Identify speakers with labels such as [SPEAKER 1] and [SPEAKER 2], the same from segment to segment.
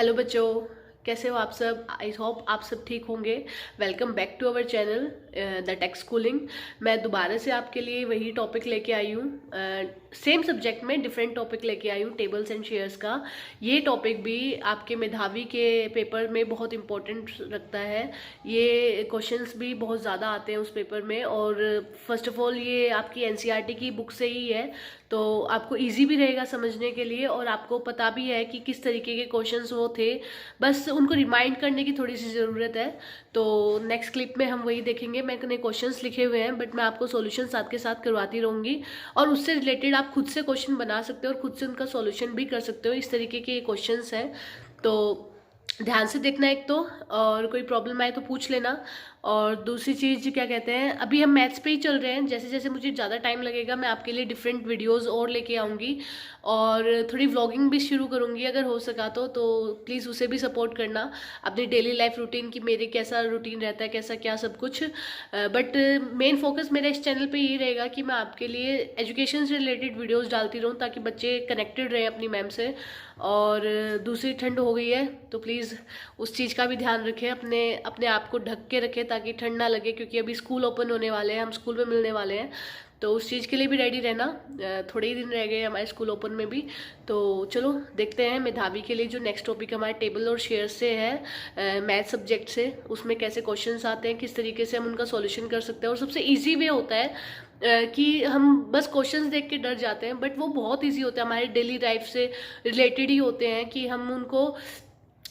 [SPEAKER 1] Hello बच्चों, कैसे हो आप सब। आई होप आप सब ठीक होंगे। Welcome back to our channel the tech schooling. मैं दोबारा से आपके लिए वही टॉपिक लेके आई हूँ, सेम सब्जेक्ट में डिफरेंट टॉपिक लेके आई हूँ, टेबल्स एंड शेयर्स का। ये टॉपिक भी आपके मेधावी के पेपर में बहुत इंपॉर्टेंट रखता है। ये क्वेश्चंस भी बहुत ज़्यादा आते हैं उस पेपर में, और फर्स्ट ऑफ ऑल ये आपकी एनसीईआरटी की बुक से ही है, तो आपको इजी भी रहेगा समझने के लिए, और आपको पता भी है कि किस तरीके के क्वेश्चंस वो थे। बस उनको रिमाइंड करने की थोड़ी सी ज़रूरत है। तो नेक्स्ट क्लिप में हम वही देखेंगे। मैंने क्वेश्चंस लिखे हुए हैं, बट मैं आपको सॉल्यूशन साथ के साथ करवाती रहूँगी, और उससे रिलेटेड आप खुद से क्वेश्चन बना सकते हो और खुद से उनका सॉल्यूशन भी कर सकते हो। इस तरीके के क्वेश्चंस हैं, तो ध्यान से देखना एक तो, और कोई प्रॉब्लम आए तो पूछ लेना। और दूसरी चीज़ क्या कहते हैं, अभी हम मैथ्स पे ही चल रहे हैं। जैसे जैसे मुझे ज़्यादा टाइम लगेगा मैं आपके लिए डिफरेंट वीडियोस और लेके आऊँगी, और थोड़ी व्लॉगिंग भी शुरू करूँगी अगर हो सका तो प्लीज़ उसे भी सपोर्ट करना। अपनी डेली लाइफ रूटीन की मेरे कैसा रूटीन रहता है, कैसा क्या सब कुछ, बट मेन फोकस मेरा इस चैनल पे यही रहेगा कि मैं आपके लिए एजुकेशन से रिलेटेड वीडियोस डालती रहूँ, ताकि बच्चे कनेक्टेड रहें अपनी मैम से। और दूसरी, ठंड हो गई है तो प्लीज़ उस चीज़ का भी ध्यान रखें, अपने अपने आप को ढक के रखें ताकि ठंड ना लगे, क्योंकि अभी स्कूल ओपन होने वाले हैं, हम स्कूल में मिलने वाले हैं, तो उस चीज़ के लिए भी रेडी रहना। थोड़े ही दिन रह गए हमारे स्कूल ओपन में भी। तो चलो देखते हैं मेधावी के लिए जो नेक्स्ट टॉपिक हमारे टेबल और शेयर से है, मैथ सब्जेक्ट से, उसमें कैसे क्वेश्चंस आते हैं, किस तरीके से हम उनका सॉल्यूशन कर सकते हैं। और सबसे ईजी वे होता है कि हम बस क्वेश्चंस देख के डर जाते हैं, बट वो बहुत ईजी होता है, हमारे डेली लाइफ से रिलेटेड ही होते हैं, कि हम उनको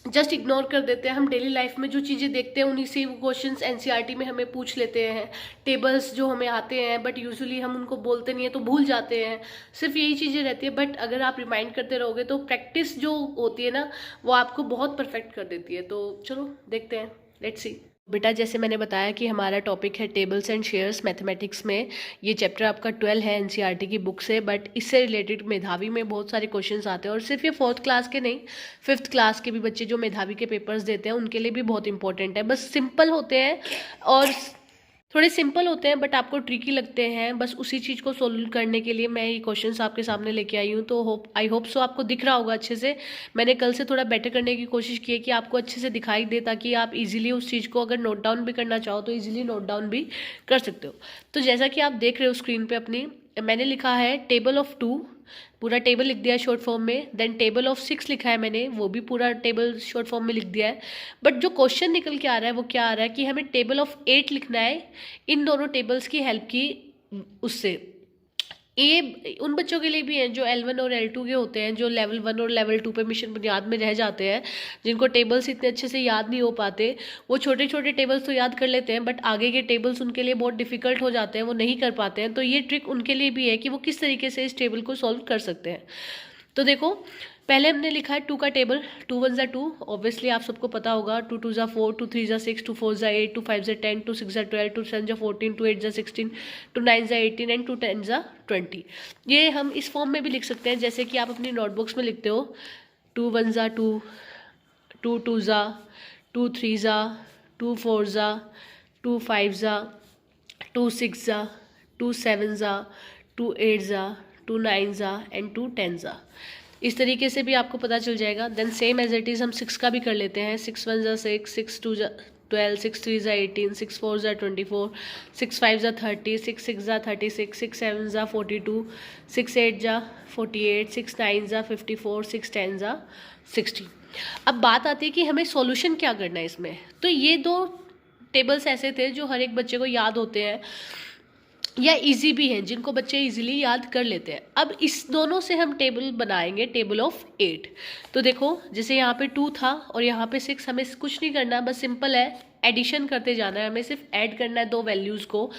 [SPEAKER 1] जस्ट इग्नोर कर देते हैं। हम डेली लाइफ में जो चीज़ें देखते हैं उन्हीं से वो क्वेश्चंस एनसीईआरटी में हमें पूछ लेते हैं। टेबल्स जो हमें आते हैं, बट यूजुअली हम उनको बोलते नहीं है तो भूल जाते हैं। सिर्फ यही चीज़ें रहती है, बट अगर आप रिमाइंड करते रहोगे तो प्रैक्टिस जो होती है ना, वो आपको बहुत परफेक्ट कर देती है। तो चलो देखते हैं, लेट्स सी। बेटा, जैसे मैंने बताया कि हमारा टॉपिक है टेबल्स एंड शेयर्स मैथमेटिक्स में। ये चैप्टर आपका 12 है एनसीईआरटी की बुक से, बट इससे रिलेटेड मेधावी में बहुत सारे क्वेश्चंस आते हैं। और सिर्फ ये 4th क्लास के नहीं, 5th क्लास के भी बच्चे जो मेधावी के पेपर्स देते हैं उनके लिए भी बहुत इंपॉर्टेंट है। बस सिंपल होते हैं, और थोड़े सिंपल होते हैं, बट आपको ट्रिकी लगते हैं। बस उसी चीज़ को सोल्व करने के लिए मैं ये क्वेश्चंस आपके सामने लेके आई हूँ। तो आई होप सो आपको दिख रहा होगा अच्छे से। मैंने कल से थोड़ा बेटर करने की कोशिश की है कि आपको अच्छे से दिखाई दे, ताकि आप इजीली उस चीज़ को अगर नोट डाउन भी करना चाहो तो इजीली नोट डाउन भी कर सकते हो। तो जैसा कि आप देख रहे हो स्क्रीन पर अपनी, मैंने लिखा है टेबल ऑफ 2, पूरा टेबल लिख दिया है शॉर्ट फॉर्म में। देन टेबल ऑफ 6 लिखा है मैंने, वो भी पूरा टेबल शॉर्ट फॉर्म में लिख दिया है। बट जो क्वेश्चन निकल के आ रहा है वो क्या आ रहा है कि हमें टेबल ऑफ 8 लिखना है इन दोनों टेबल्स की हेल्प की उससे। ये उन बच्चों के लिए भी हैं जो L1 और L2 के होते हैं, जो लेवल 1 और लेवल 2 पे मिशन बुनियाद में रह जाते हैं, जिनको टेबल्स इतने अच्छे से याद नहीं हो पाते। वो छोटे छोटे टेबल्स तो याद कर लेते हैं, बट आगे के टेबल्स उनके लिए बहुत डिफिकल्ट हो जाते हैं, वो नहीं कर पाते हैं। तो ये ट्रिक उनके लिए भी है कि वो किस तरीके से इस टेबल को सॉल्व कर सकते हैं। तो देखो, पहले हमने लिखा है 2 का टेबल। 2 1 ज़ा 2, ऑब्वियसली आप सबको पता होगा। 2 2 ज़ा 4, 2 3 ज़ा 6, 2 4 ज़ा 8, 2 5 ज़ा 10, 2 6 ज़ा 12, 2 7 ज़ा 14, 2 8 ज़ा 16, 2 9 ज़ा 18 एंड 2 10 ज़ा 20। ये हम इस फॉर्म में भी लिख सकते हैं, जैसे कि आप अपनी नोटबुक्स में लिखते हो 2 1 ज़ा 2, 2 2 ज़ा, 2 3 ज़ा, 2 4 ज़ा, 2 5 ज़ा, 2 6 ज़ा, 2 7 ज़ा, 2 8 ज़ा, 2 9 ज़ा एंड 2 10 ज़ा। इस तरीके से भी आपको पता चल जाएगा। Then same as it is हम 6 का भी कर लेते हैं। 6 1 ज़ा 6, 6 2 ज़ा 12, 6 3 ज़ा 18, 6 4 ज़ा 24, 6 5 ज़ा 30, 6 6 ज़ा 36, 6 7 ज़ा 42, 6 8 ज़ा 48, 6 9 ज़ा 54, 6 10 ज़ा 60। अब बात आती है कि हमें सॉल्यूशन क्या करना है इसमें। तो ये दो टेबल्स ऐसे थे जो हर एक बच्चे को याद होते हैं, या इजी भी हैं, जिनको बच्चे इजीली याद कर लेते हैं। अब इस दोनों से हम टेबल बनाएंगे, टेबल ऑफ 8। तो देखो, जैसे यहाँ पे 2 था और यहाँ पे 6, हमें कुछ नहीं करना, बस सिंपल है, एडिशन करते जाना है, हमें सिर्फ ऐड करना है दो वैल्यूज़ को।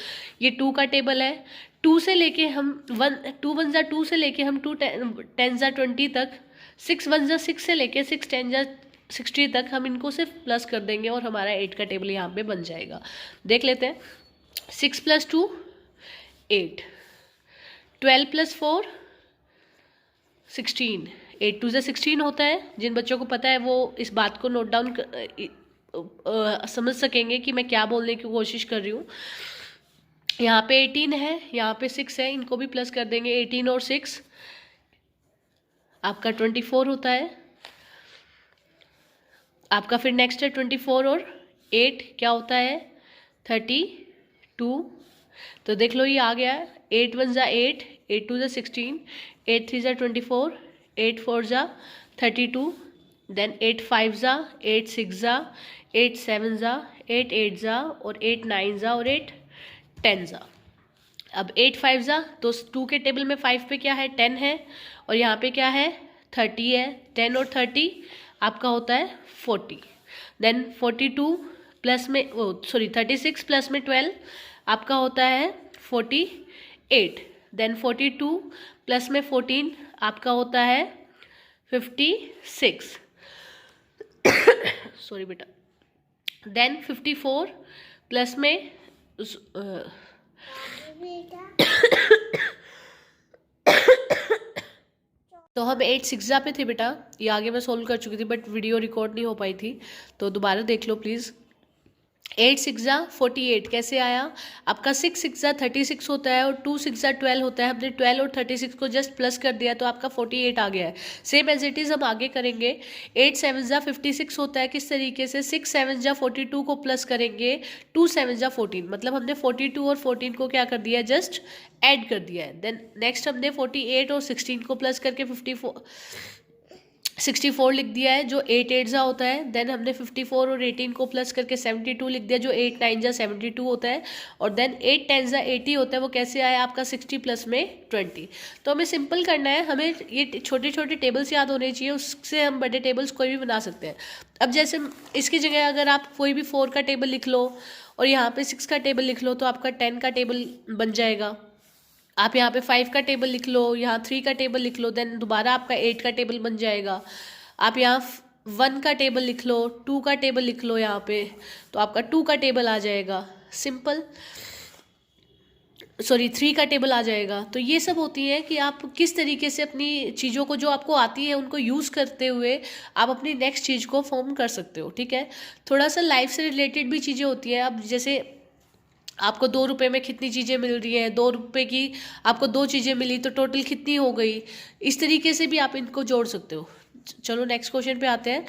[SPEAKER 1] ये 2 का टेबल है। 2 से लेके हम 2 1 ज़ा 2 से लेके हम 2 10 ज़ा 20 तक, 6 1 ज़ा 6 से लेके 6 10 ज़ा 60 तक हम इनको सिर्फ प्लस कर देंगे, और हमारा 8 का टेबल यहाँ पे बन जाएगा। देख लेते हैं। 6 + 2 8, 12 + 4 16, 8 2 ज़ा 16 होता है। जिन बच्चों को पता है वो इस बात को नोट डाउन समझ सकेंगे कि मैं क्या बोलने की कोशिश कर रही हूँ। यहाँ पे 18 है, यहाँ पे 6 है, इनको भी प्लस कर देंगे। 18 और 6 आपका 24 होता है। आपका फिर नेक्स्ट है 24 और 8 क्या होता है 32। तो देख लो ये आ गया है 8 1 ज़ा 8, 8 2 ज़ा 16, 8 3 ज़ा 24, 8 4 ज़ा 32, देन 8 5 ज़ा 8 6 ज़ा 8 7 ज़ा 8 8 ज़ा और 8 9 ज़ा और 8 10 ज़ा। अब 8 5 ज़ा तो 2 के टेबल में 5 पे क्या है 10 है और यहाँ पे क्या है 30 है। 10 और 30 आपका होता है 40। देन 42 प्लस में 36 प्लस में 12 आपका होता है 48। देन 42 प्लस में 14 आपका होता है 56। सॉरी बेटा। देन 54 प्लस में तो हम 8 6 पे थे बेटा, ये आगे मैं सोल्व कर चुकी थी बट वीडियो रिकॉर्ड नहीं हो पाई थी, तो दोबारा देख लो प्लीज़। 8 6 48 कैसे आया, आपका 6 6 36 होता है और 2 6 12 होता है। हमने 12 और 36 को जस्ट प्लस कर दिया तो आपका 48 आ गया है। सेम एज इट इज़ हम आगे करेंगे। 8 7 56 होता है, किस तरीके से 6 7 42 को प्लस करेंगे 2 7 14, मतलब हमने 42 और 14 को क्या कर दिया है जस्ट ऐड कर दिया है। देन नेक्स्ट हमने 48 और 16 को प्लस करके 64 लिख दिया है जो 8 8 जा होता है। देन हमने 54 और 18 को प्लस करके 72 लिख दिया जो 8 9 जा 72 होता है। और देन 8 10 जा 80 होता है, वो कैसे आया आपका 60 प्लस में 20। तो हमें सिंपल करना है, हमें ये छोटे छोटे टेबल्स याद होने चाहिए, उससे हम बड़े टेबल्स कोई भी बना सकते हैं। अब जैसे इसकी जगह अगर आप कोई भी 4 का टेबल लिख लो और यहाँ पे 6 का टेबल लिख लो तो आपका 10 का टेबल बन जाएगा। आप यहाँ पे 5 का टेबल लिख लो, यहाँ 3 का टेबल लिख लो, देन दोबारा आपका 8 का टेबल बन जाएगा। आप यहाँ 1 का टेबल लिख लो, 2 का टेबल लिख लो यहाँ पे, तो आपका 2 का टेबल आ जाएगा। सिंपल, सॉरी 3 का टेबल आ जाएगा। तो ये सब होती है कि आप किस तरीके से अपनी चीज़ों को जो आपको आती है उनको यूज़ करते हुए आप अपनी नेक्स्ट चीज़ को फॉर्म कर सकते हो। ठीक है, थोड़ा सा लाइफ से रिलेटेड भी चीज़ें होती हैं। अब जैसे आपको 2 रुपये में कितनी चीज़ें मिल रही हैं, 2 रुपये की आपको 2 चीज़ें मिली तो टोटल कितनी हो गई, इस तरीके से भी आप इनको जोड़ सकते हो। चलो नेक्स्ट क्वेश्चन पे आते हैं।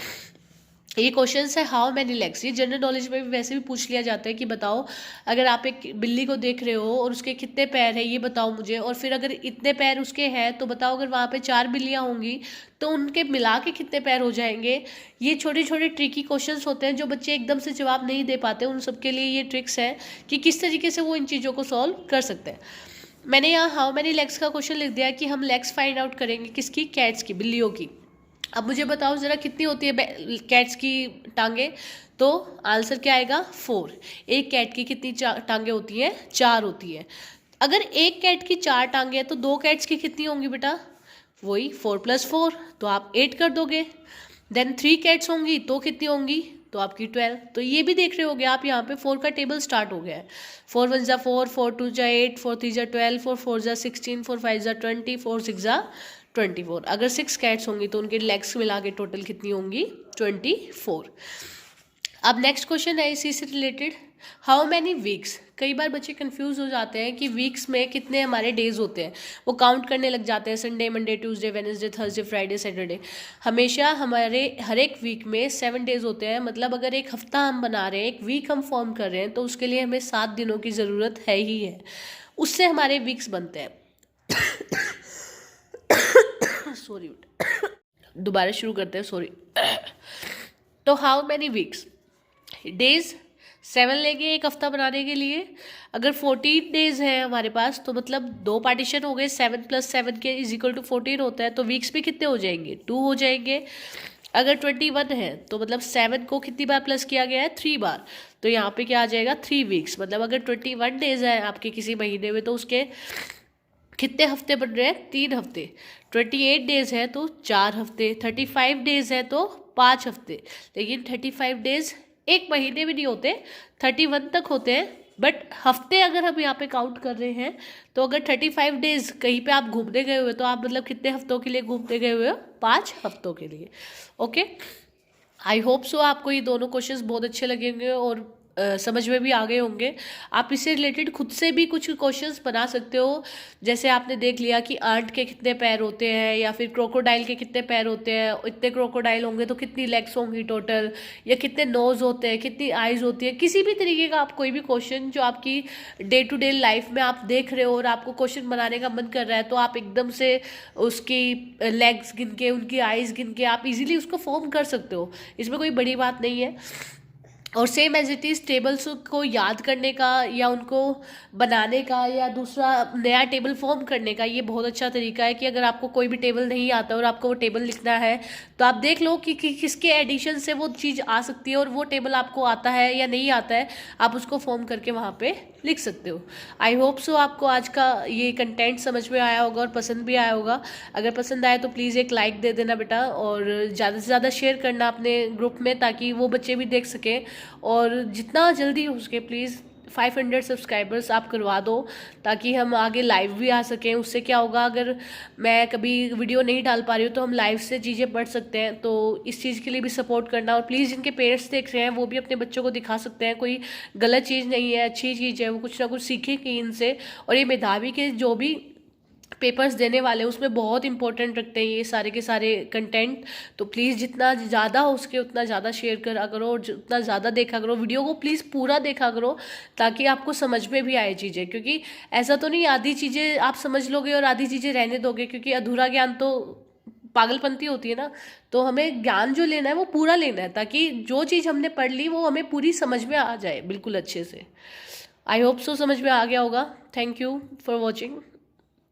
[SPEAKER 1] ये क्वेश्चन है हाउ मैनी लेग्स। ये जनरल नॉलेज में भी वैसे भी पूछ लिया जाता है कि बताओ अगर आप एक बिल्ली को देख रहे हो और उसके कितने पैर है ये बताओ मुझे, और फिर अगर इतने पैर उसके हैं तो बताओ अगर वहाँ पे 4 बिल्लियाँ होंगी तो उनके मिला के कितने पैर हो जाएंगे। ये छोटे छोटे ट्रिकी क्वेश्चंस होते हैं जो बच्चे एकदम से जवाब नहीं दे पाते, उन सबके लिए ये ट्रिक्स हैं कि किस तरीके से वो इन चीज़ों को सॉल्व कर सकते हैं। मैंने यहाँ हाउ मैनी लेग्स का क्वेश्चन लिख दिया कि हम लेग्स फाइंड आउट करेंगे किसकी, कैट्स की, बिल्लियों की। अब मुझे बताओ ज़रा कितनी होती है कैट्स की टांगे, तो आंसर क्या आएगा 4। एक कैट की कितनी टांगे होती हैं, 4 होती है। अगर एक कैट की 4 टांगे हैं तो 2 कैट्स की कितनी होंगी बेटा, वही 4 + 4, तो आप 8 कर दोगे। देन 3 कैट्स होंगी तो कितनी होंगी, तो आपकी 12। तो ये भी देख रहे होगे आप, यहाँ पे 4 का टेबल स्टार्ट हो गया है। 4 1 ज़ा 4, 4 2 ज़ा 8, 4 3 ज़ा 12, 4 4 ज़ा 16, 4 5 ज़ा 20, 4 6 ज़ा 24। अगर 6 कैट्स होंगी तो उनके लेग्स मिला के टोटल कितनी होंगी 24। अब नेक्स्ट क्वेश्चन है इसी से रिलेटेड, हाउ मैनी वीक्स। कई बार बच्चे कंफ्यूज हो जाते हैं कि वीक्स में कितने हमारे डेज होते हैं, वो काउंट करने लग जाते हैं Sunday Monday Tuesday Wednesday Thursday Friday Saturday. हमेशा हमारे हर एक वीक में 7 डेज होते हैं, मतलब अगर एक हफ्ता हम बना रहे हैं, एक वीक हम फॉर्म कर रहे हैं तो उसके लिए हमें 7 दिनों की ज़रूरत है ही है, उससे हमारे वीक्स बनते हैं। सॉरी दोबारा शुरू करते हैं, सॉरी। तो हाउ मैनी वीक्स, डेज 7 लेंगे एक हफ्ता बनाने के लिए। अगर 14 डेज है हमारे पास तो मतलब 2 पार्टीशन हो गए, 7 + 7 के = 14 होता है, तो वीक्स भी कितने हो जाएंगे 2 हो जाएंगे। अगर 21 है तो मतलब 7 को कितनी बार प्लस किया गया है 3 बार, तो यहाँ पे क्या आ जाएगा 3 वीक्स। मतलब अगर 21 डेज है आपके किसी महीने में तो उसके कितने हफ्ते बन रहे हैं 3 हफ्ते। 28 डेज है तो 4 हफ्ते, 35 डेज है तो 5 हफ्ते। लेकिन 35 डेज एक महीने में नहीं होते, 31 तक होते हैं, बट हफ्ते अगर हम यहाँ पे काउंट कर रहे हैं तो अगर 35 डेज कहीं पे आप घूमने गए हुए तो आप मतलब कितने हफ्तों के लिए घूमने गए हुए हो, 5 हफ्तों के लिए। ओके, आई होप सो आपको ये दोनों क्वेश्चंस बहुत अच्छे लगेंगे और समझ में भी आ गए होंगे। आप इससे रिलेटेड खुद से भी कुछ क्वेश्चंस बना सकते हो। जैसे आपने देख लिया कि आंट के कितने पैर होते हैं, या फिर क्रोकोडाइल के कितने पैर होते हैं, इतने क्रोकोडाइल होंगे तो कितनी लेग्स होंगी टोटल, या कितने नोज होते हैं, कितनी आइज होती है। किसी भी तरीके का आप कोई भी क्वेश्चन जो आपकी डे टू डे लाइफ में आप देख रहे हो और आपको क्वेश्चन बनाने का मन कर रहा है, तो आप एकदम से उसकी लेग्स गिन के, उनकी आइज गिन के आप इजीली उसको फॉर्म कर सकते हो। इसमें कोई बड़ी बात नहीं है। और same as it is tables को याद करने का या उनको बनाने का या दूसरा नया टेबल फॉर्म करने का, ये बहुत अच्छा तरीका है कि अगर आपको कोई भी टेबल नहीं आता और आपको वो टेबल लिखना है, तो आप देख लो कि किसके एडिशन से वो चीज़ आ सकती है, और वो टेबल आपको आता है या नहीं आता है, आप उसको फॉर्म करके वहाँ पे लिख सकते हो। आई होप सो आपको आज का ये कंटेंट समझ में आया होगा और पसंद भी आया होगा। अगर पसंद आए तो प्लीज़ एक लाइक दे देना बेटा, और ज़्यादा से ज़्यादा शेयर करना अपने ग्रुप में, ताकि वो बच्चे भी देख सकें। और जितना जल्दी हो सके प्लीज़ 500 सब्सक्राइबर्स आप करवा दो, ताकि हम आगे लाइव भी आ सकें। उससे क्या होगा, अगर मैं कभी वीडियो नहीं डाल पा रही हूँ तो हम लाइव से चीज़ें पढ़ सकते हैं। तो इस चीज़ के लिए भी सपोर्ट करना, और प्लीज़ जिनके पेरेंट्स देख रहे हैं वो भी अपने बच्चों को दिखा सकते हैं। कोई गलत चीज़ नहीं है, अच्छी चीज़ है, वो कुछ ना कुछ सीखेंगे इनसे। और ये मेधावी के जो भी पेपर्स देने वाले हैं उसमें बहुत इंपॉर्टेंट रखते हैं ये सारे के सारे कंटेंट। तो प्लीज़ जितना ज़्यादा हो सके उतना ज़्यादा शेयर करा करो, और जितना ज़्यादा देखा करो वीडियो को, प्लीज़ पूरा देखा करो, ताकि आपको समझ में भी आए चीज़ें। क्योंकि ऐसा तो नहीं आधी चीज़ें आप समझ लोगे और आधी चीज़ें रहने दोगे, क्योंकि अधूरा ज्ञान तो पागलपंती होती है ना। तो हमें ज्ञान जो लेना है वो पूरा लेना है, ताकि जो चीज़ हमने पढ़ ली वो हमें पूरी समझ में आ जाए बिल्कुल अच्छे से। आई होप सो समझ में आ गया होगा। Thank you for watching.